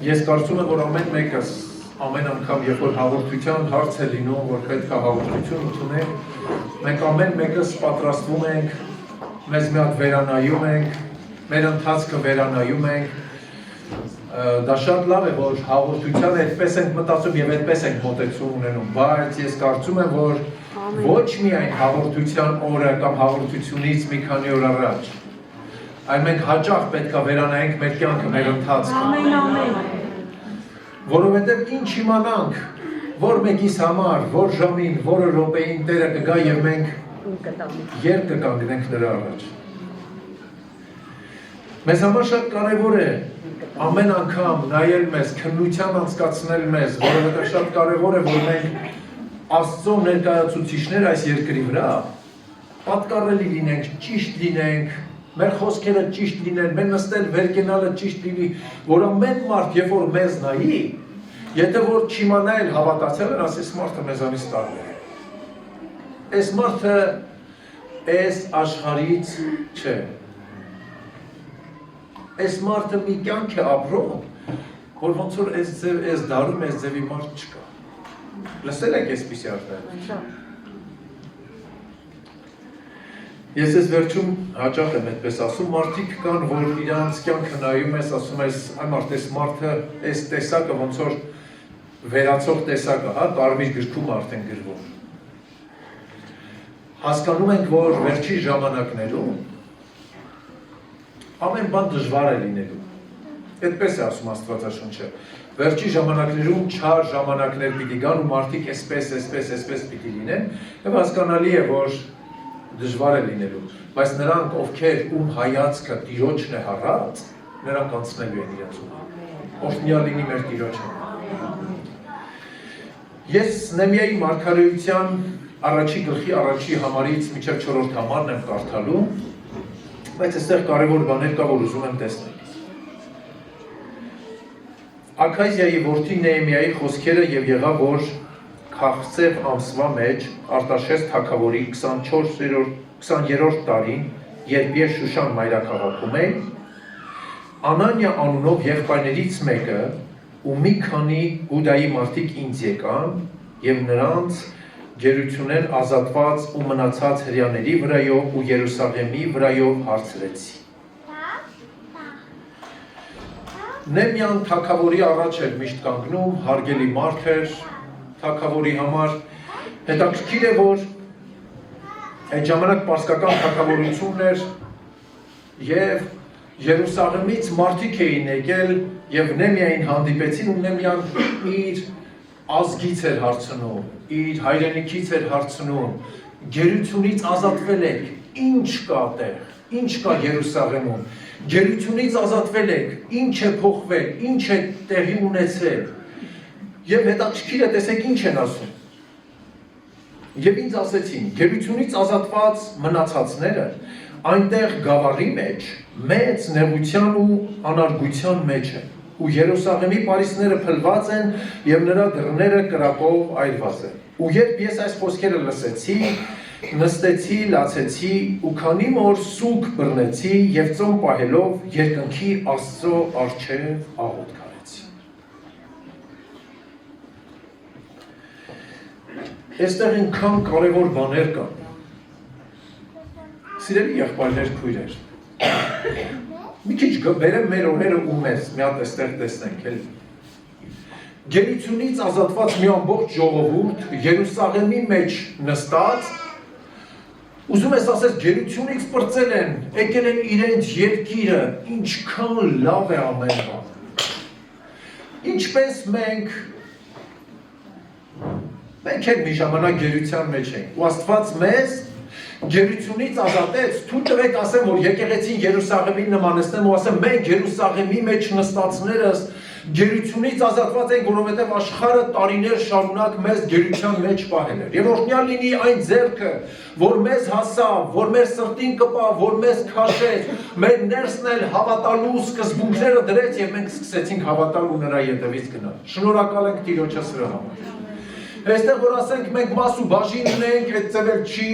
Ես կարծում եմ, որ ամեն մեկս ամեն անգամ, երբ որ հաղորդության հարց է լինում, որ պետք է հաղորդություն ընդունենք, մենք ամեն մեկս պատրաստվում ենք, մեզ մի հատ վերանայում ենք, մեր ընթացքը վերանայում ենք, դա շատ լավ է, որ հաղորդության այդպես ենք մտածում և այդպես ենք մոտեցում ունենում, բայց ես կարծում եմ, որ ոչ միայն հաղորդության օրը կամ հաղորդությունից մի քանի օր առաջ, այլ մենք հաճախ պետք է վերանայենք մեր կյանքը, մեր ընթացքը։ Որովհետև ինչ իմանանք, որ մեկիս համար, որ ժամին, որը րոպեին Տերը կգա և մենք երբ կկանգնենք նրա առաջ։ Մեզ համար շատ կարևոր է ամեն անգամ նայել մեզ, քննության անցկացնել մեզ, որովհետև շատ կարևոր է, որ մենք Աստծո ներկայացուցիչներ այս երկրի վրա պատկառելի լինենք, ճիշտ լինենք, մեր խոսքերը ճիշտ լինեն, մեր նստել վեր կենալը ճիշտ լինի, որ ամեն մարդ, երբ որ մեզ նայի, եթե որ չիմանա էլ հավատացել են, ասես մարդը մեզանից տարբեր է։ Այս մարդը այս աշխարհից չէ։ Այս մարդը մի կյանք է ապրում, որ ոնց որ այս դարում այս ձևի մարդ չկա։ Լսել եք այսպիսի արտահայտություն։ Ես ես վերջում հաճախ եմ այդպես ասում, մարդիկ կան, որ իրանց կյանքը նայում ես, ասում ես, այ մարդ, այս մարդը, այս տեսակը ոնց որ վերացող տեսակը, հա, կարմիր գրքում արդեն գրվում։ Հասկանում ենք, որ վերջի ժամանակներում ամեն բան դժվար է լինելու։ Այդպես է ասում Աստվածաշունչը։ Վերջի ժամանակներում չար ժամանակներ պիտի գան ու մարդիկ այսպես պիտի լինեն, եւ հասկանալի է, որ դժվար է լինելու, բայց նրանք, ովքեր ում հայացքը Տիրոջն է հառած, նրանք անցնելու են իրենց ուղին։ Օրհնյալ լինի մեր Տիրոջը։ Ես Նեհեմիայի մարգարեության առաջի գլխի առաջի համարից մինչև 4-րդ համարն եմ կարդալու, բայց այստեղ կարևոր բաներ կա, որ ուզում եմ տեսնել։ Աքազիայի որդի Նեհեմիայի խոսքերը եւ եղավ, որ Քաղցև ամսվա մեջ Արտաշես թագավորի 24-րդ տարին, երբ ես Շուշան մայրաքաղաքում էի, Անանիա անունով եղբայրներից մեկը ու մի քանի Հուդայի մարդիկ ինձ եկան եւ նրանց գերությունեն ազատված ու մնացած հրեաների վրայով ու Երուսաղեմի վրայով հարցրեցի։ Նեհեմիան թագավորի առաջ էր միշտ կանգնում, հարգելի մարդ էր, թագավորի համար, հետաքրքիր է, որ այդ ժամանակ պարսկական թագավորությունն էր և Երուսաղեմից մարդիկ էին եկել և Նեհեմիային հանդիպեցին ու Նեհեմիան իր ազգից էր հարցնում, իր հայրենիքից էր հարցնում, գերությունից ազատվել եք, ինչ կա տեղ, ինչ կա Երուսաղեմում, գերությունից ազատվել եք, ինչ է փոխվել, ինչ է տեղի ունեցել Եվ հետաքրքիր է, տեսեք ինչ են ասում։ Եվ ինձ ասեցին, գերությունից ազատված մնացածները այնտեղ գավառի մեջ մեծ նեղության ու անարգության մեջ են, ու Երուսաղեմի պարիսպները փլված են եւ նրա դռները կրակով այրված են։ Ու երբ ես այս խոսքերը լսեցի, նստեցի, լացեցի ու քանի օր սուգ բռնեցի եւ ծոմ պահելով երկնքի Աստծո առջեւ աղոթք Այստեղ ինքան կարևոր բաներ կան։ Սիրելի եղբայրներ, քույրեր։ Մի քիչ բերեմ մեր օրերը ու մեզ, մի հատ այստեղ տեսնենք, էլի։ Գերությունից ազատված մի ամբողջ ժողովուրդ Երուսաղեմի մեջ նստած, ուզում ես ասես գերությունից պրծել են, եկել են իրենց երկիրը, ինչքան լավ է ամեն բան։ Ինչպես Մենք էլ մի ժամանակ գերության մեջ ենք, ու Աստված մեզ գերությունից ազատեց, թույլ տվեք ասեմ, որ եկեղեցին Երուսաղեմին նմանեցնեմ ու ասեմ, մենք Երուսաղեմի մեջ նստածներս գերությունից ազատված ենք, որովհետև աշխարհը տարիներ շարունակ մեզ գերության մեջ պահել էր։ Եվ օրհնյալ լինի այն ձեռքը, որ մեզ հասավ, որ մեր սրտին կպավ, որ մեզ քաշեց, մեր ներսն էլ հավատալու սկզբունքները դրեց եւ մենք սկսեցինք հավատալ ու նրա ետևից գնալ։ Շնորհակալ ենք Տիրոջը սրա համար։ Այստեղ որ ասենք մենք մաս ու բաժին ունենք, այդ ծևել չի,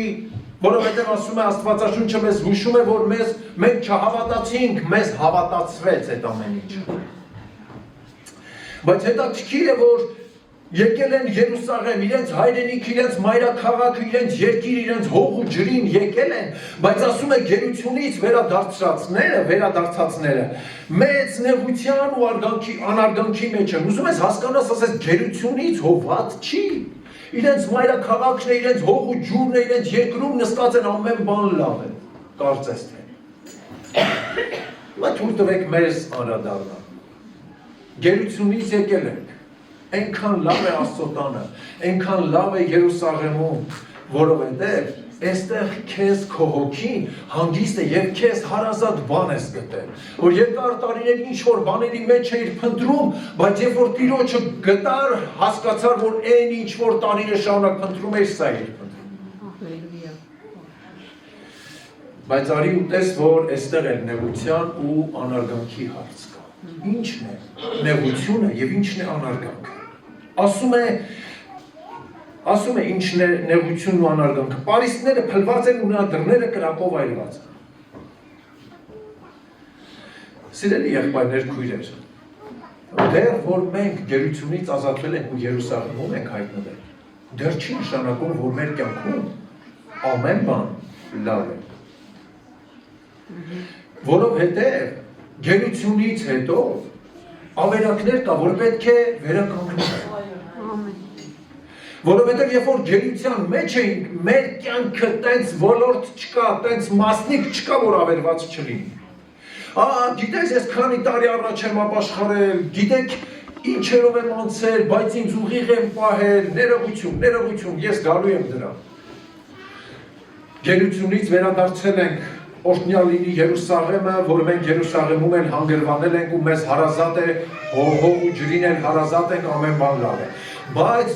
որովհետև ասում է Աստվածաշունչը մեզ հուշում է, որ մենք չհավատացինք, մեզ հավատացվեց այդ ամեն ինչը։ Բայց հետաքրքիր է, որ եկել են Երուսաղեմ, իրենց հայրենիք, իրենց մայրաքաղաքը, իրենց երկիր, իրենց հող ու ջրին եկել են, բայց ասում է գերությունից վերադարձածները մեծ նեղության ու անարգանքի մեջ են։ Ուզում ես հասկանաս, ասես գերությունից հոված չի։ Իրենց մայրաքաղաքն է, իրենց հող ու ջուրն է, իրենց երկրում նստած են ամեն բան լավ է, կարծես թե։ Հիմա թույլ տվեք մեզ անդրադառնալ։ Գերությունից եկել ենք։ Այնքան լավ է Աստծո տանը, այնքան լավ է Երուսաղեմում, որովհետև այստեղ քեզ քո հոգին հանգիստ է եւ քեզ հարազատ բան ես գտել, որ երկար տարիներ ինչ որ բաների մեջ էիր փնտրում, բայց երբ որ Տիրոջը գտար, հասկացար, որ այն ինչ որ տարիներ շարունակ փնտրում էիր, սա էիր փնտրում։ Բայց արի ու տես, որ այստեղ էլ նեղության ու անարգանքի հարց կա։ Ինչն է նեղությունը եւ ինչն է անարգանքը։ Ասում է ինչն է նեղությունն ու անարգանքը։ Պարիսպները փլված են ու նրա դռները կրակով այրված են։ Սիրելի եղբայրներ, քույրեր, դեռ որ մենք գերությունից ազատվել ենք ու Երուսաղեմում ենք հայտնվել, դեռ չի նշանակում, որ մեր կյանքում ամեն բան լավ է։ Որովհետև գերությունից հետո ավերակներ կա, որ պետք է վերականգնենք։ Որովհետև երբ որ գերության մեջ էինք, մեր կյանքը տենց ոլորտ չկա, տենց մասնիկ չկա, որ ավերված չլինի։ Գիտես, ես քանի տարի առաջ եմ ապաշխարել, գիտեք ինչերով եմ անցել, բայց ինձ ուղիղ եմ պահել, ներողություն, ես գալու եմ դրան։ Գերությունից վերադարձել ենք օրհնյալ լինի Երուսաղեմը, որ մենք Երուսաղեմում էլ հանգրվանել ենք ու մեզ հարազատ է, հող ու ջրին էլ հարազատ ենք, ամեն բան լավ է։ Բայց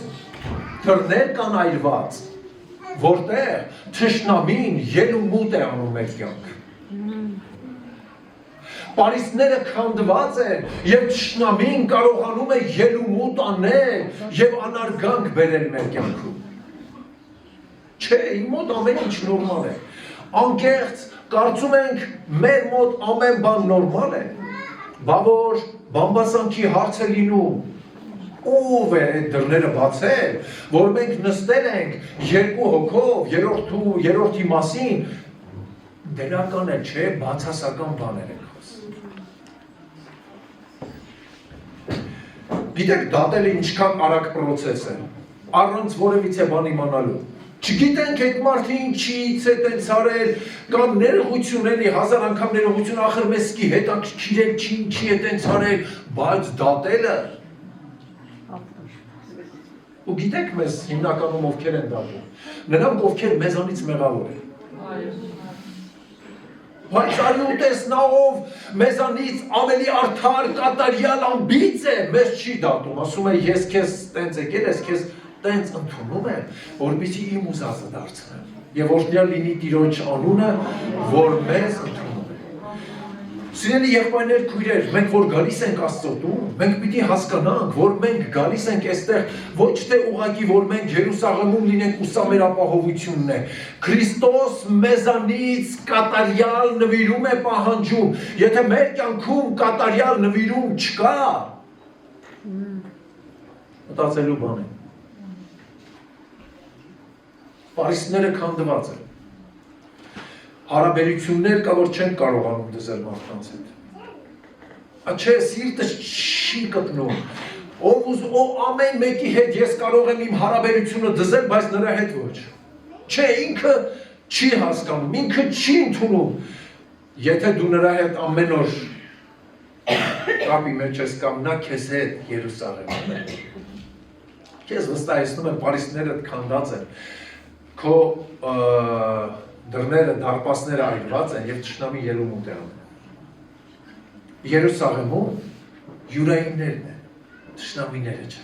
դռներ կան այրված, որտեղ թշնամին ելումուտ է անում մեր կյանք։ Պարիսպները քանդված են եւ թշնամին կարողանում է ելումուտ անել եւ անարգանք բերել մեր կյանքում։ Չէ, իմ մոտ ամեն ինչ նորմալ է։ Անկեղծ կարծում ենք մեր մոտ ամեն բան նորմալ է, բա որ բամբասանքի հարց է լինում, ով է այդ դռները բացել, որ մենք նստել ենք երկու հոգով, երրորդի մասին, դրական է, չէ, բացասական բաներ ենք խոսում։ Գիտեք, դատելը ինչքան արագ պրոցես է, առանց որևիցե բան իմանալու։ Չգիտենք այդ մարդը ինչից է տենց արել, կամ ներողություն էլի, 1000 անգամ ներողություն, ախր մեզ սկի հետաքրքիր է ինչի է տենց արել, բայց դատելը։ Ու գիտեք մեզ հիմնականում ովքեր են դատում, նրանք ովքեր մեզանից մեղավոր են։ Բայց արի ուտես նա ով մեզանից ավելի արդար, կատարյալ ամբից է, մեզ չի դատում, ասում է ես քեզ տենց եկել ես, քեզ տենց ընդունում եմ, որպեսզի իմ ուզածը դարձնեմ, եւ օրհնյալ լինի Տիրոջ անունը, որ մեզ ընդունում է։ Սիրելի եղբայրներ, քույրեր, մենք որ գալիս ենք Աստծո տուն, մենք պիտի հասկանանք, որ մենք գալիս ենք այստեղ ոչ թե ուղղակի որ մենք Երուսաղեմում լինենք ու սա մեր ապահովությունն է։ Քրիստոս մեզանից կատարյալ նվիրում է պահանջում։ Եթե մեր կյանքում կատարյալ նվիրում չկա, մտածելու բան է։ Պարիսպները քանդված են։ Հարաբերություններ կա, որ չեն կարողանում դզել մարդկանց հետ։ Չէ, սիրտը չի կպնում։ Ով ամեն մեկի հետ ես կարող եմ իմ հարաբերությունը դզել, բայց նրա հետ ոչ։ Չէ, ինքը չի հասկանում, ինքը չի ընդունում։ Եթե դու նրա հետ ամեն օր կապի մեջ ես կամ նա քեզ հետ Երուսաղեմում է։ Քեզ վստահեցնում եմ, պարիսպները քանդած են։ Քո դռները, դարպասները այրված են եւ թշնամի ելումուտ է անում։ Երուսաղեմում յուրայիններն են, թշնամիները չէ։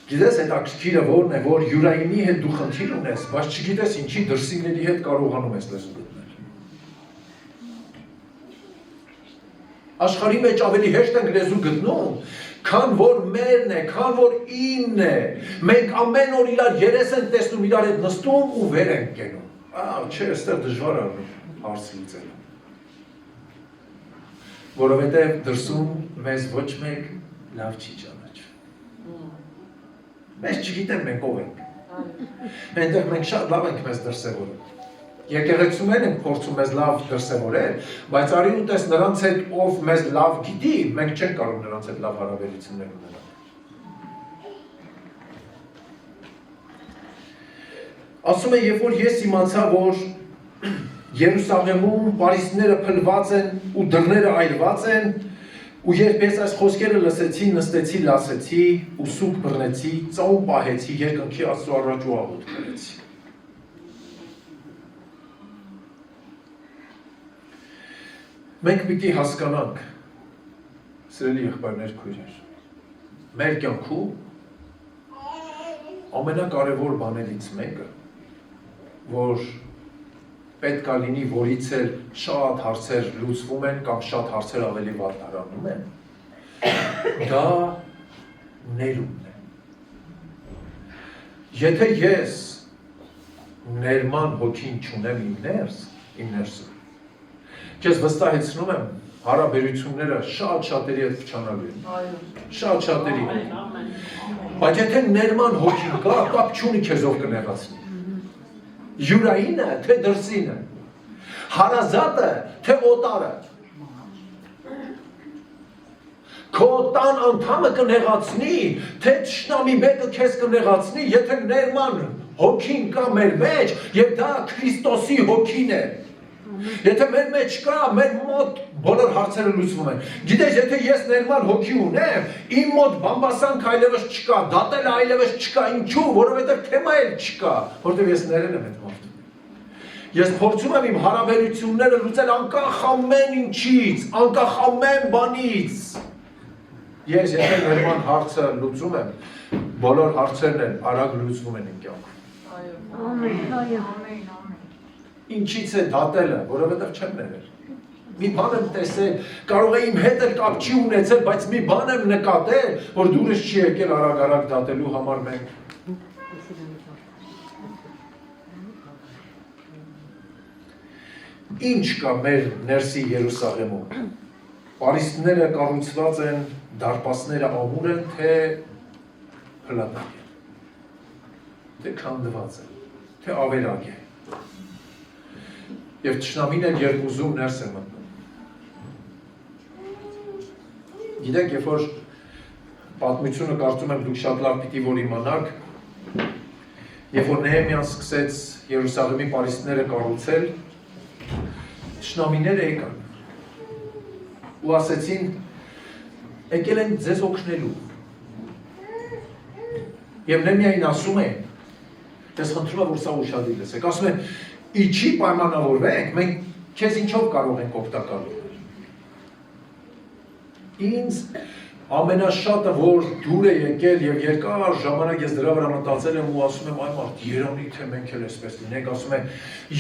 Գիտես հետաքրքիրը որն է, որ յուրայինի հետ դու խնդիր ունես, բայց չգիտես ինչի դրսինների հետ կարողանում ես լեզու գտնել։ Աշխարհի մեջ ավելի հեշտ ենք լեզու գտնում, քան որ մերն է, քան որ իմն է, մենք ամեն օր իրար երես են տեսնում, իրար հետ նստում ու վեր ենք կենում։ Չէ, այստեղ դժվար է հարց լուծել։ որովհետև դրսում մեզ ոչ մեկ լավ չի ճանաչում։ Մեզ չգիտեմ մենք ով ենք։ Այնտեղ մենք շատ լավ ենք մեզ դրսևորում։ Եկեղեցում ենք փորձում մեզ լավ դրսևորել, բայց արի ու տես նրանց հետ ով մեզ լավ գիտի, մենք չենք կարող նրանց հետ լավ հարաբերություններ ունենալ։ Ասում է, երբ որ ես իմացա, որ Երուսաղեմում պարիսպները փլված են ու դռները այրված են, ու երբ ես այս խոսքերը լսեցի, նստեցի, լասեցի, ու սուգ բռնեցի, ծոմ պահեցի, երկնքի Աստծո առաջ ու աղոթ քարեցի։ Մենք պիտի հասկանանք, սիրելի եղբայրներ, քույրեր, մեր կյանքում ամենակարևոր բաներից մեկը, որ պետք է լինի, որից էլ շատ հարցեր լուծվում են կամ շատ հարցեր ավելի վատ դառնում են, դա ներումն է։ Եթե ես ներման հոգին չունեմ իմ ներսում, Ես վստահեցնում եմ, հարաբերությունները շատ-շատերի հետ փչանալու են։ Շատ-շատերի։ Բայց եթե ներման հոգին կա, կապ չունի քեզ ով կնեղացնի։ Յուրայինը, թե դրսինը, հարազատը, թե օտարը։ Քո տան անդամը կնեղացնի, թե թշնամի մեկը քեզ կնեղացնի, եթե ներման հոգին կա մեր մեջ, եւ դա Քրիստոսի հոգին է։ Եթե մեր մեջ կա, մեր մոտ բոլոր հարցերը լուծվում են։ Գիտես, եթե ես ներման հոգի ունեմ, իմ մոտ բամբասանք այլևս չկա, դատել այլևս չկա, ինչու, որովհետև թեմա էլ չկա, որովհետև ես ներել եմ այդ մարդուն։ Ես փորձում եմ իմ հարաբերությունները լուծել անկախ ամեն ինչից, անկախ ամեն բանից։ Ես եթե ներման հարցը լուծում եմ, բոլոր հարցերն էլ արագ լուծվում են իմ կյանքում։ Ամեն։ Ինչից է դատելը, որովհետև չեմ ներել։ Մի բան եմ տեսել, կարող է իմ հետ էլ կապ չի ունեցել, բայց մի բան եմ նկատել, որ դուրս չի եկել արագ դատելու համար մենք։ Ինչ կա մեր ներսի Երուսաղեմում։ Պարիսպները կառուցված են, դարպասները ամուր են, թե հլատակ են, թե քանդված են, թե ավերակ է։ Եվ թշնամին էլ երկուզում ներս է մտնում։ Գիտեք, երբ որ պատմությունը կարծում եմ դուք շատ լավ պիտի որ իմանաք, երբ որ Նեհեմիան սկսեց Երուսաղեմի պարիսպները կառուցել, թշնամիները եկան ու ասեցին, եկել են ձեզ օգնելու։ Եվ Նեհեմիային ասում է, ես խնդրում եմ, որ սա ուշադիր լսեք, ասում են, Իչի պայմանավորվենք, մենք քեզ ինչով կարող ենք օգտակար լինել։ Ինձ ամենաշատը, որ դուր է եկել եւ երկար ժամանակ ես դրա վրա մտածել եմ ու ասում եմ, այ մարդ, երանի թե մենք էլ էսպես լինենք, ասում եմ,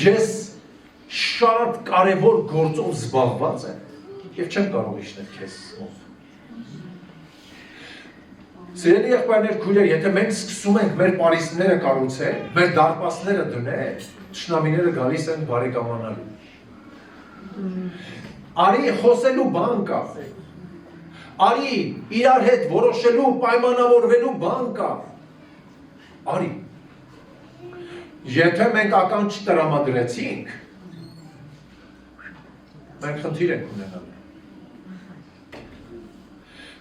ես շատ կարևոր գործով զբաղված եմ եւ չեմ կարող իջնել քեզ մոտ։ Սիրելի եղբայրներ, քույրեր, եթե մենք սկսում ենք մեր պարիսպները կառուցել, մեր դարպասները դնել, թշնամիները գալիս են բարեկամանալու։ Արի խոսելու բան կա։ Արի իրար հետ որոշելու, պայմանավորվելու բան կա։ Արի։ Եթե մենք ականջ տրամադրեցինք, մենք խնդիր ենք ունենալու։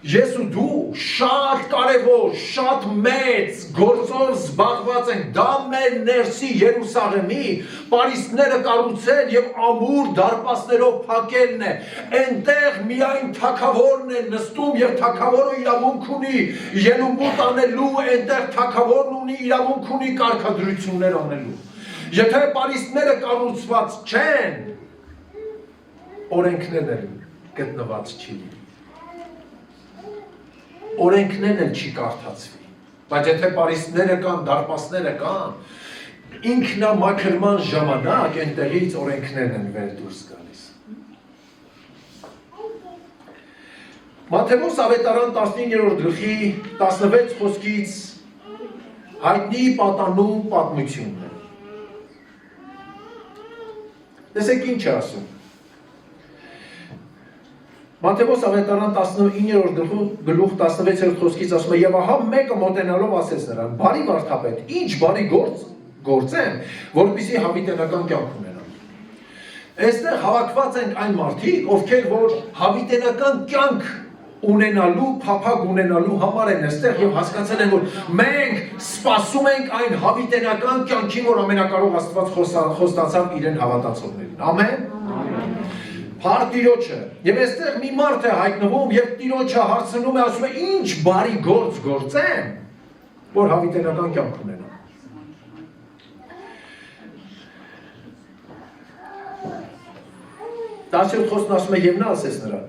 Ես ու դու շատ կարևոր, շատ մեծ գործով զբաղված ենք, դա մեր ներսի Երուսաղեմի պարիսպները կառուցել եւ ամուր դարպասներով փակելն է, այնտեղ միայն թագավորն է նստում եւ թագավորը իրավունք ունի ելումուտ անելու, այնտեղ թագավորն ունի իրավունք ունի կարգադրություններ անելու։ Եթե պարիսպները կառուցված չեն, օրենքներն էլ գտնված չի լինի։ Օրենքներն էլ չի կարդացվի, բայց եթե պարիսպները կան, դարպասները կան, ինքնամաքրման ժամանակ այնտեղից օրենքներն են վեր դուրս գալիս։ Մատթեոս ավետարան 15-րդ գլխի 16 խոսքից հայտնի պատանու պատմությունն է։ Տեսեք ինչ է ասում։ Մատթեոս ավետարան 19-րդ գլուխ 16-րդ խոսքից ասում է. «Եվ ահա մեկը մոտենալով ասեց նրան. բարի վարդապետ, ինչ բարի գործ գործեմ, որպեսզի հավիտենական կյանք ունենամ»։ Այստեղ հավաքված են այն մարդիկ, ովքեր որ հավիտենական կյանք ունենալու, փափագ ունենալու համար են այստեղ եւ հասկացել են, որ մենք սպասում ենք այն հավիտենական կյանքին, որ ամենակարող Աստված խոստացավ իրեն հավատացողներին։ Ամեն։ Փառք Տիրոջը։ Եվ այստեղ մի մարդ է հայտնվում եւ Տիրոջը հարցնում է, ասում է. «Ինչ բարի գործ գործեմ, որ հավիտենական կյանք ունենամ»։ Տասնյոթ խոսքն ասում է. «Եվ նա ասեց նրան.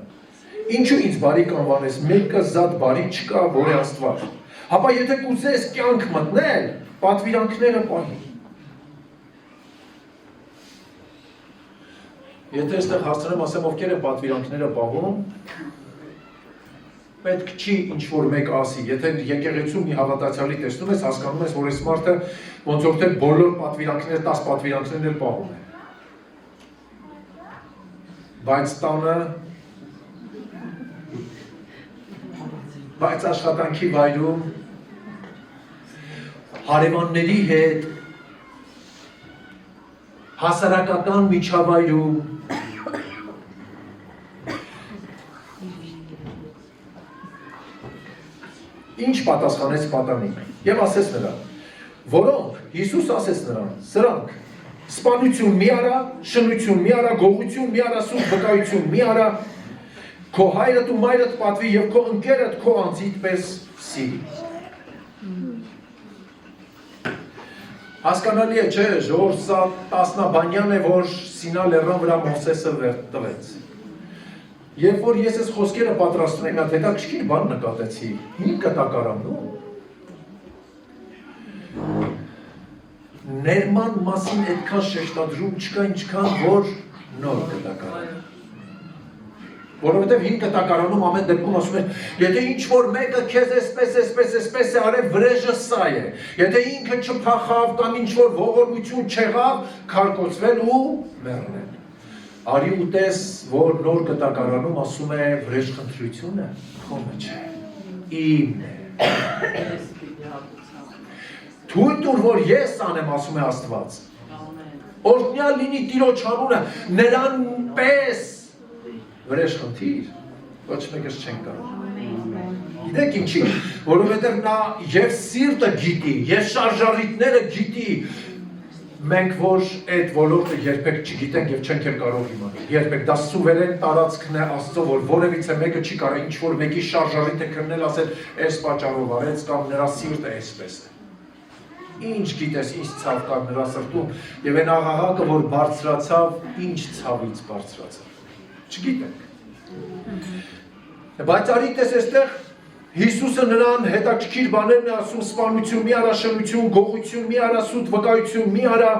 ինչու ինձ բարի կանվանես, մեկը զատ բարի չկա, որ է Աստված։ Հապա եթե կուզես կյանք մտնել, պատվիրանքները պահի»։ Եթե այստեղ հասցնեմ ասեմ, ովքեր են պատվիրանքները պահում, պետք չի ինչ-որ մեկ ասի, եթե եկեղեցու մի հավատացյալի տեսնում ես, հասկանում ես, որ այս մարդը ոնց որ թե բոլոր պատվիրանքները, 10 պատվիրանքներն էլ պահում է։ Բայց տանը, բայց աշխատանքի վայրում, հարևանների հետ, հասարակական միջավայրում, ինչ պատասխանեց պատանին, եւ ասեց նրան, որոնք, Հիսուս ասեց նրան, սրանք, սպանություն մի արա, շնություն մի արա, գողություն մի արա, սուտ վկայություն մի արա, քո հայրդ ու մայրդ պատվի եւ քո ընկերդ քո անձիդ պես սիրի։ Հասկանալի է, չէ, ժողովուրդ սա տասնաբանյան է, որ Սինա լեռան վրա Մովսեսը տվեց։ Երբ որ ես այս խոսքերը պատրաստում եմ, այդ հետաքրքիր բան նկատեցի, 5 կտակարանում ներման մասին այդքան շեշտադրում չկա, ինչքան որ նոր կտակարան։ Որովհետև 5 կտակարանում ամեն դեպքում ասում են, եթե ինչ-որ մեկը քեզ այսպես է արել, վրեժը սա է։ Եթե ինքը չփախավ կամ ինչ-որ ողորմություն չեղավ, քարկոծվել ու մեռնել։ Արի ու տես, որ նոր կտակարանում ասում է վրեժխնդրությունը քոնը չէ, իմն է։ Թույլ տուր, որ ես անեմ, ասում է Աստված։ Օրհնյալ լինի Տիրոջ անունը, նրան պես վրեժխնդիր, ոչ մեկս չեն կարող։ Գիտեք ինչի, որովհետև նա եւ սիրտը գիտի, եւ շարժառիթները գիտի, մենք որ այդ ոլորտը երբեք չգիտենք եւ չենք կարող իմանալ։ Երբեք դա սուվերեն տարածքն է Աստծո, որ որևիցե մեկը չի կարող ինչ-որ մեկի շարժառիթը քննել, ասել, այս պատճառով արեց կամ նրա սիրտը այսպես է։ Ինչ գիտես, ինչ ցավ կար նրա սրտում, եւ այն աղաղակը, որ բարձրացավ, ինչ ցավից բարձրացավ։ Չգիտենք։ Բայց արի տես այստեղ Հիսուսը նրան հետաքրքիր բաներն է ասում, սպանություն մի արա, շնություն, գողություն մի արա, սուտ վկայություն մի արա,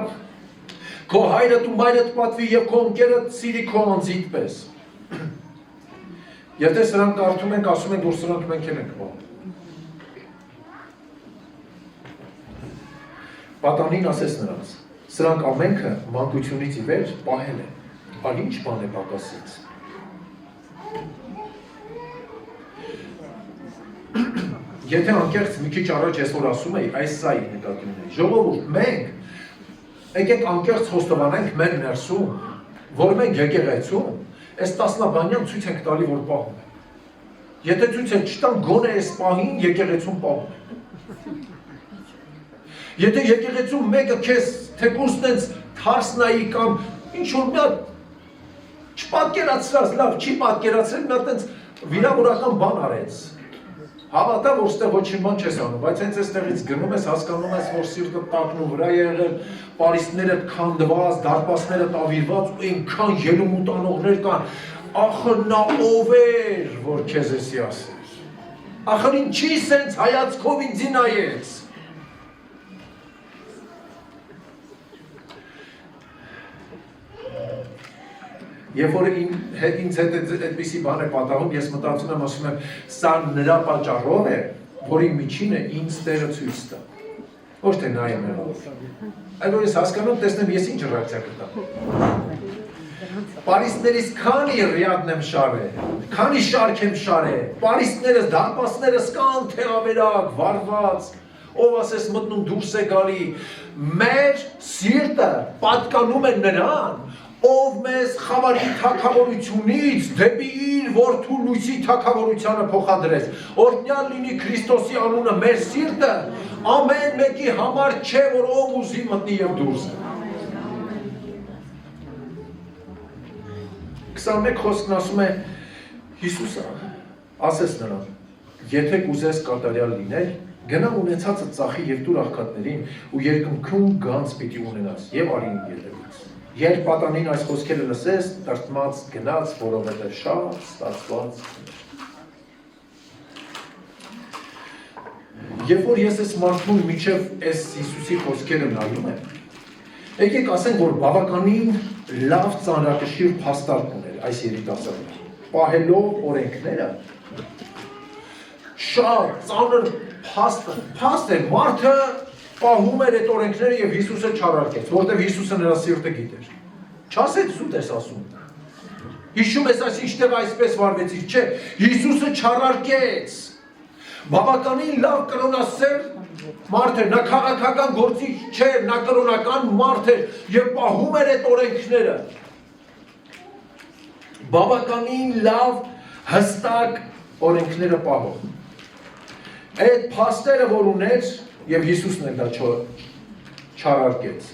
քո հայրդ ու մայրդ պատվի եւ քո ընկերդ սիրի քո անձիդ պես։ Եթե սրանք կարդում ենք, ասում ենք, որ սրանք մենք ենք պահում։ Պատանին ասեց նրանց, սրանք ամենքը մանկությունից ի վեր պահել են, այլ ինչ բան է պակասից։ Եթե անկեղծ մի քիչ առաջ ես որ ասում էի, այս սա է նկատի ունեի։ Ժողովուրդ, մենք եկեք անկեղծ խոստովանենք մեր ներսում, որ մենք եկեղեցում, այս տասնաբանյան ցույց ենք տալի, որ պահում ենք։ Եթե ցույց են չտան, գոնե այս պահին եկեղեցում պահում ենք։ Եթե եկեղեցում մեկը քեզ թեկուզ տենց թարսնայի կամ ինչ-որ մի հատ չպատկերացրած, լավ, չի պատկերացրել, մի հատ տենց վիրավորական բան արեց։ Հավատա, որ ստեղ ոչինչ բան չես անում, բայց հենց այստեղից գնում ես, հասկանում ես, որ սիրտը տակնու վրա եղել, պարիսպները քանդված, դարպասները տավիրված, ու այնքան ելումուտանողներ կան, ախր նա ով էր, որ քեզ էսի ասեր։ Ախր ինչի սենց հայացքով ինձի նայեց։ Երբ որ ինձ հետ այդպիսի բան է պատահում, ես մտածում եմ, ասում եմ, սա նրա պատճառով է, որի միջինը ինձ Տերը ցույց տա։ Ոչ թե նա է մեղավոր։ Այլ որ ես հասկանում, տեսնեմ ես ինչ ռեակցիա կտամ։ Պարիսներից քանի ռիադն եմ շարել, քանի շարք եմ շարել, պարիսներս, դարպասներս կան թեավերակ, վարված, ով ասես մտնում դուրս է գալի, մեր սիրտը պատկանում է նրան, ով մեզ խավարի թագավորությունից դեպի իր որդու լույսի թագավորությանը փոխադրեց, օրհնյալ լինի Քրիստոսի անունը, մեր սիրտը ամեն մեկի համար չէ, որ ով ուզի մտնի եւ դուրս գա։ 21 խոսքն ասում է Հիսուսը ասես նրան, եթե կուզես կատարյալ լինել, գնա ունեցածը ծախի եւ տուր աղքատներին ու երկնքում գանձ պիտի ունենաս եւ արի իմ ետևից։ Երբ պատանին այս խոսքերը լսես, տրտմած գնաց, որովհետեւ շատ ստացված։ Երբ որ ես այս մարդուն միջև այս Հիսուսի խոսքերը նայում եմ, եկեք ասենք, որ բավականին լավ ծանրակշիռ փաստարկ ուներ այս երիտասարդը, պահելով օրենքները, շատ ծանր փաստ է, մարդը պահում էր այդ օրենքները եւ Հիսուսը չարարկեց, որտեղ Հիսուսը նրա սիրտը գիտեր։ Չասեց սուտ ես ասում։ Հիշում ես այս ինչտեղ այսպես վարվեցիր, չէ, Հիսուսը չարարկեց։ Բավականին լավ կրոնասեր մարդ էր, նա քաղաքական գործիչ չէր, նա կրոնական մարդ էր եւ պահում էր այդ օրենքները։ Բավականին լավ հստակ օրենքները պահող։ Այդ փաստերը, որ ուներ, եւ Հիսուսն էլ դա չարարկեց։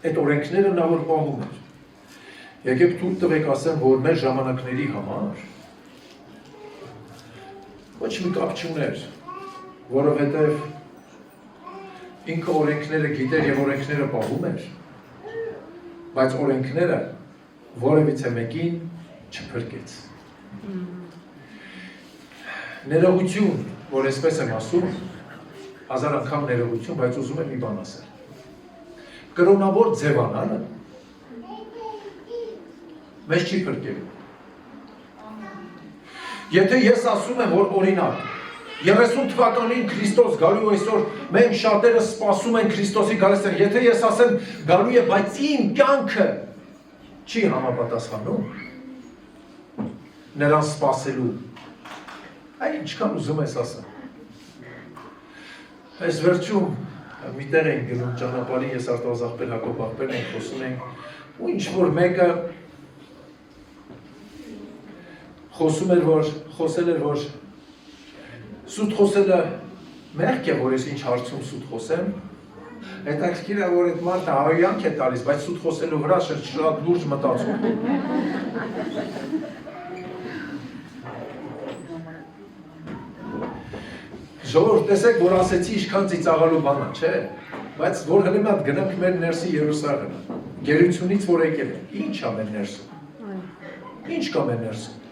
Այդ օրենքները նա որ պահում էր։ Եկեք թույլ տվեք ասեմ, որ մեր ժամանակների համար ոչ մի կապ չուներ, որովհետև ինքը օրենքները գիտեր եւ օրենքները պահում էր, բայց օրենքները որևիցե մեկին չփրկեց։ Ներողություն, որ այսպես եմ ասում, հազար անգամ ներողություն, բայց ուզում եմ մի բան ասել։ Կրոնավոր ձևանալը մեզ չի փրկելու։ Եթե ես ասում եմ, որ օրինակ 30 թվականին Քրիստոս գալու այսօր մենք շատերը սպասում են Քրիստոսի գալստին, եթե ես ասեմ գալու է, բայց իմ կյանքը չի համապատասխանում նրան սպասելու, այ ինչքան ուզում ես ասեմ։ Այս վերջում միտեղ ենք գնում ճանապարհին, ես Արտավազախպեր Հակոբ աղբերն ենք խոսում ենք, ու ինչ-որ մեկը խոսել էր, որ սուտ խոսելը մեղք է, որ ես ինչ հարցում սուտ խոսեմ, հետաքրքիր է, որ այդ մարդը հայոյանք է տալիս, բայց սուտ խոսելու վրա շատ լուրջ մտածում։ Ժողովուրդ, տեսեք, որ ասեցի ինչքան ծիծաղալու բան է, չէ՞, բայց որ հենց մատ գնանք մեր ներսի Երուսաղեմը, գերությունից որ եկել ենք, ինչ է մեր ներսում։ Ինչ կա մեր ներսում։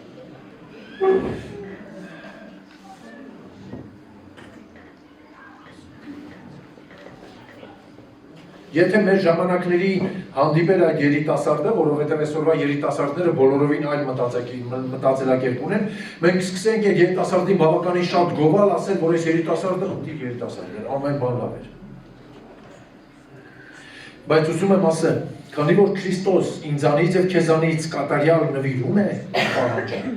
Եթե մեր ժամանակների հանդիպել այդ երիտասարդը, որովհետև այսօրվա երիտասարդները բոլորովին այլ մտածելակերպ ունեն, մենք սկսենք այդ երիտասարդին բավականին շատ գովալ ասել, որ այս երիտասարդը ընտիր երիտասարդ էր, ամեն բան լավ էր։ Բայց ուզում եմ ասել, քանի որ Քրիստոս ինձանից եւ քեզանից կատարյալ նվիրում է պահանջել,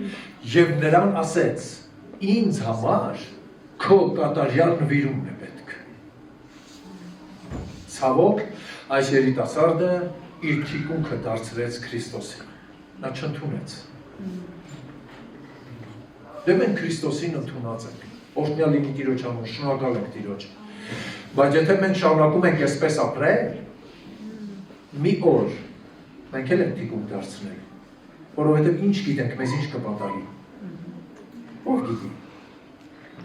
եւ նրան ասեց, ինձ համար քո կատարյալ նվիրումն է պետք։ Ցավոք, այս երիտասարդը իր թիկունքը դարձրեց Քրիստոսին, նա չընդունեց։ Դե մենք Քրիստոսին ընդունած ենք, օրհնյալ լինի Տիրոջ անուն, շնորհակալ ենք Տիրոջ։ Բայց եթե մենք շարունակում ենք այսպես ապրել, մի օր մենք էլ ենք թիկունք դարձնել, որովհետև ինչ գիտենք, մեզ ինչ կպատահի։ Ով գիտի,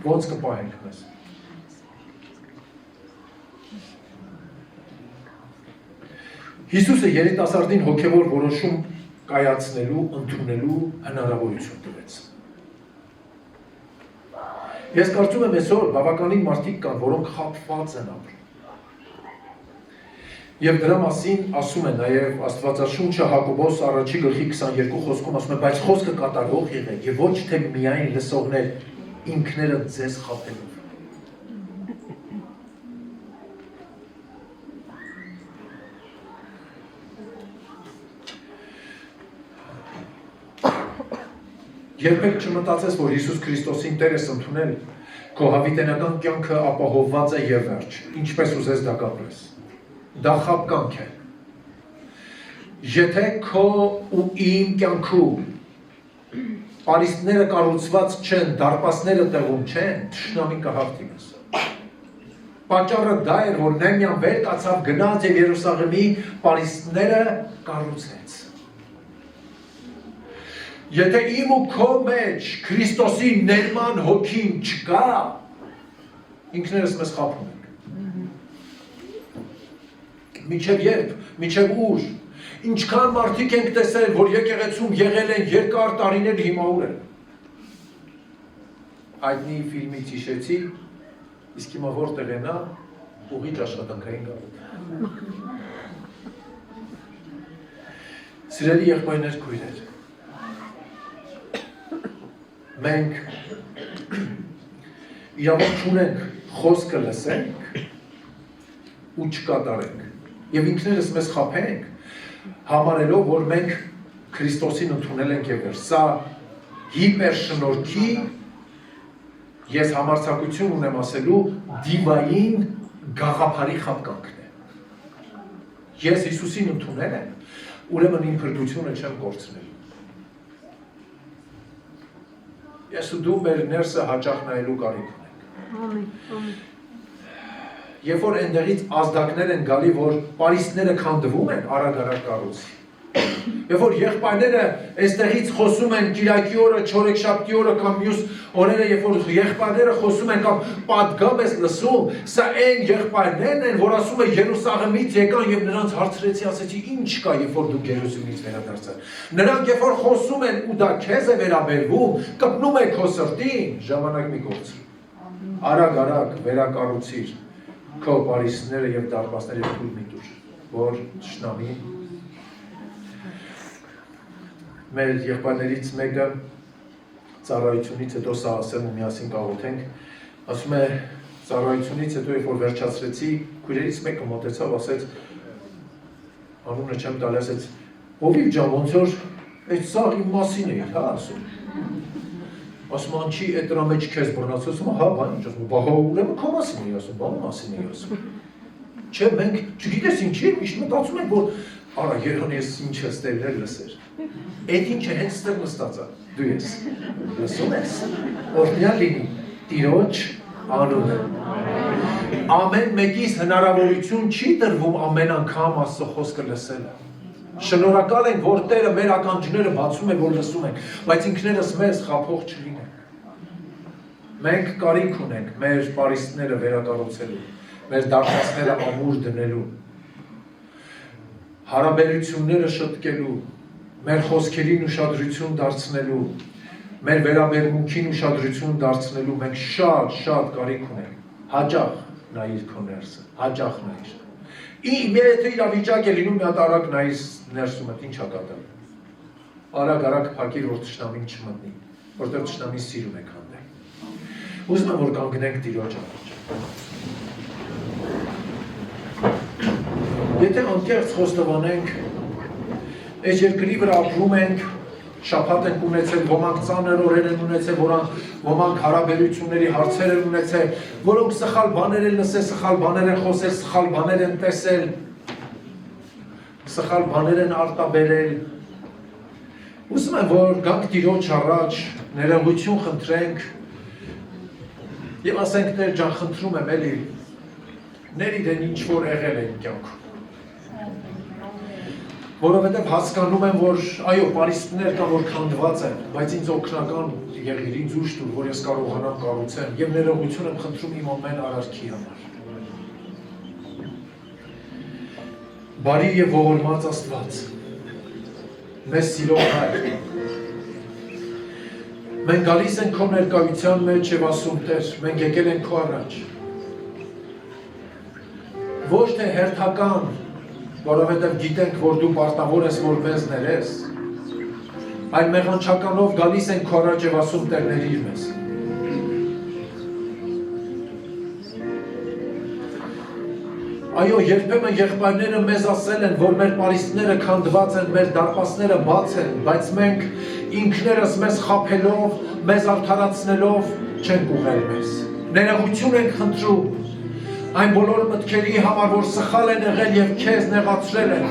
ոնց կպահենք մեզ։ Հիսուսը երիտասարդին հոգևոր որոշում կայացնելու, ընդունելու հնարավորություն տվեց։ Ես կարծում եմ այսօր բավականին մարդիկ կան, որոնք խաբված են ապրում։ Եվ դրա մասին ասում է նաև Աստվածաշունչը Հակոբոս առաջի գլխի 22 խոսքում ասում է, բայց խոսքը կատարող եղեք եւ ոչ թե միայն լսողներ, ինքները ձեզ խաբելով։ Երբեք չմտածես, որ Հիսուս Քրիստոսին Տեր ես ընդունել, քո հավիտենական կյանքը ապահովված է եւ վերջ, ինչպես ուզես դա կապրես։ Դա խաբկանք է։ Եթե քո ու իմ կյանքում պարիսպները կառուցված չեն, դարպասները տեղում չեն, թշնամին կհաղթի մեզ։ Պատճառը դա էր, որ Նեհեմիան վեր կացավ, գնաց եւ Երուսաղեմի պարիսպները կառուցեց։ Եթե իմ ու քո մեջ Քրիստոսի ներման հոգին չկա, ինքներս մեզ խաբում ենք։ Մինչև երբ, մինչև ուր, ինչքան մարդիկ ենք տեսել, որ եկեղեցում եղել են երկար տարիներ, հիմա ուր են։ Հայտնի ֆիլմից հիշեցի, իսկ հիմա որտեղ է նա, ուղիճ աշխատանքային գալու։ Սիրելի եղբայրներ, քույրեր, մենք իրավունք չունենք խոսքը լսենք ու չկատարենք եւ ինքներս մեզ խաբենք համարելով, որ մենք Քրիստոսին ընդունել ենք եւ վերջ։ Սա հիպեր շնորհքի, ես համարձակություն ունեմ ասելու, դիվային գաղափարի խաբկանքն է։ Ես Հիսուսին ընդունել եմ, ուրեմն իմ փրկությունը չեմ կորցնել։ Ես ու դու մեր ներսը հաճախ նայելու կարիք ունենք։ Երբ որ այնտեղից ազդակներ են գալի, որ պարիսպները քանդվում են, արագ-արագ կառուցի։ Երբ որ եղբայրները այստեղից խոսում են Կիրակի օրը, Չորեքշաբթի օրը կամ մյուս օրերը, երբ որ եղբայրները խոսում են կամ պատգամ ես լսում, սա այն եղբայրներն են, որ ասում են Երուսաղեմից եկան եւ նրանց հարցրեցի, ասեցի, ինչ կա, երբ որ դու Երուսաղեմից վերադարձար։ Նրանք երբ որ խոսում են ու դա քեզ է վերաբերվում, կպնում է քո սրտին, ժամանակ մի կորցրու։ Արագ-արագ վերակառուցիր քո պարիսպները եւ դարպասները թույլ մի տուր, որ թշնամին մեր եղբայրներից մեկը ծառայությունից հետո սա ասեմ ու միասին կաղոթենք, ասում է ծառայությունից հետո երբ որ վերջացրեցի, քույրերից մեկը մոտեցավ, ասեց, անունը չեմ տալի, ասեց, ովիվ ջան, ոնց որ այդ սա իմ մասին է, հա, ասում։ Ասում անչի այդ դրա մեջ քեզ բռնած, ասում հա, բան ինչ ասում, բա հա ուրեմն քո մասին էի ասում, բան մասին էի ասում։ Չէ, մենք չգիտես ինչի, միշտ մտածում ենք, որ արա երան ես ինչ ստելներ լսեր։ Այդ ինչը հենց ստեղ նստած է, դու ես։ Լսում ես։ Օրհնյալ լինի Տիրոջ անունը։ Ամեն մեկից հնարավորություն չի տրվում ամեն անգամ Աստծո խոսքը լսելը։ Շնորհակալ ենք, որ Տերը մեր ականջները բացում է, որ լսում ենք, բայց ինքներս մեզ խաբող չլինենք։ Մենք կարիք ունենք մեր պարիսպները վերակառուցելու, մեր դարպասները ամուր դնելու, հարաբերությունները շտկելու, մեր խոսքերին ուշադրություն դարձնելու, մեր վերաբերմունքին ուշադրություն դարձնելու, մենք շատ կարիք ունենք։ Հաճախ նայիր քո ներսը, հաճախ նայիր։ Եթե իրավիճակ է լինում մի հատ արագ նայիս ներսում է, ինչ հակատել։ Արագ փակիր, որ թշնամին չմտնի, որտեղ թշնամին սիրում է քանդել։ Ուզում եմ, որ կանգնենք Տիրոջ առաջ։ Եթե անկեղծ խոստովանենք, այս երկրի վրա ապրում ենք, շաբաթ ենք ունեցել, ոմանք ծանր օրեր են ունեցել, ոմանք հարաբերությունների հարցեր են ունեցել, որոնք սխալ բաներ են լսել, սխալ բաներ են խոսել, սխալ բաներ են տեսել, սխալ բաներ են արտաբերել։ Ուզում եմ, որ գանք Տիրոջ առաջ, ներողություն խնդրենք եւ ասենք, Տեր ջան, խնդրում եմ, էլի, ներիր ինչ որ եղել է իմ կյանքում։ Որովհետև հասկանում եմ, որ այո, պարիսպներ կան, որ քանդված են, բայց ինձ օգնական եղիր, ինձ ուժ տուր, որ ես կարողանամ կառուցեմ եւ ներողություն եմ խնդրում իմ ամեն արարքի համար։ Բարի եւ ողորմած Աստված, մեզ սիրող Հայր, մենք գալիս ենք քո ներկայության մեջ եւ ասում Տեր, մենք եկել ենք քո առաջ։ Ոչ թե հերթական որովհետև գիտենք, որ դու պարտավոր ես, որ մեզ ներես, այն մեղանչականով գալիս են քո առաջ եւ ասում Տեր ներիր մեզ։ Այո, երբեմն եղբայրները մեզ ասել են, որ մեր պարիսպները քանդված են, մեր դարպասները բաց են, բայց մենք ինքներս մեզ խաբելով, մեզ արդարացնելով չենք ուղղել մեզ։ Ներողություն ենք խնդրում այն բոլոր մտքերի համար, որ սխալ են եղել եւ քեզ նեղացրել են,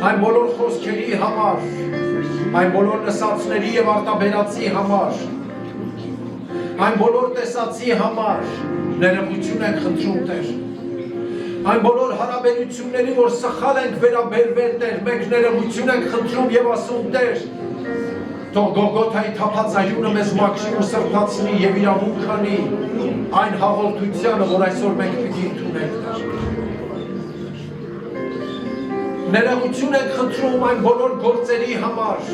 այն բոլոր խոսքերի համար, այն բոլոր լսածների եւ արտաբերածի համար, այն բոլոր տեսածի համար ներողություն ենք խնդրում Տեր։ Այն բոլոր հարաբերությունների, որ սխալ ենք վերաբերվել Տեր, մենք ներողություն ենք խնդրում եւ ասում Տեր, թող Գողգոթայի թափածայունը մեզ մաքրի ու սրբացնի եւ իրավունք անի այն հաղորդությանը, որ այսօր մենք պիտի ընդունենք Տեր։ Ներողություն ենք խնդրում այն բոլոր գործերի համար,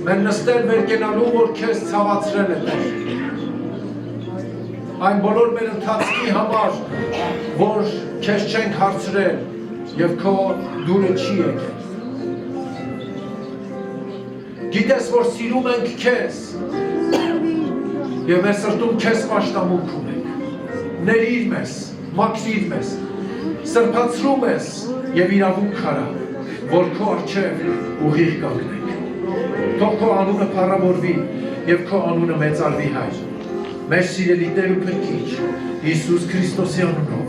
մեր նստել վեր կենալու, որ քեզ ցավացրել է Տեր։ Այն բոլոր մեր ընթացքի համար, որ քեզ չենք հարցրել եւ քո դուրը չի եկել։ Գիտես, որ սիրում ենք քեզ եւ մեր սրտում քեզ պաշտամունք ունենք։ Ներիր մեզ, մաքրիր մեզ, սրբացրու մեզ եւ իրավունք արա, որ քո առջեւ ուղիղ կանգնենք։ Թող քո անունը փառավորվի եւ քո անունը մեծարվի Հայր։ Մեր սիրելի Տեր ու Փրկիչ Հիսուս Քրիստոսի անունով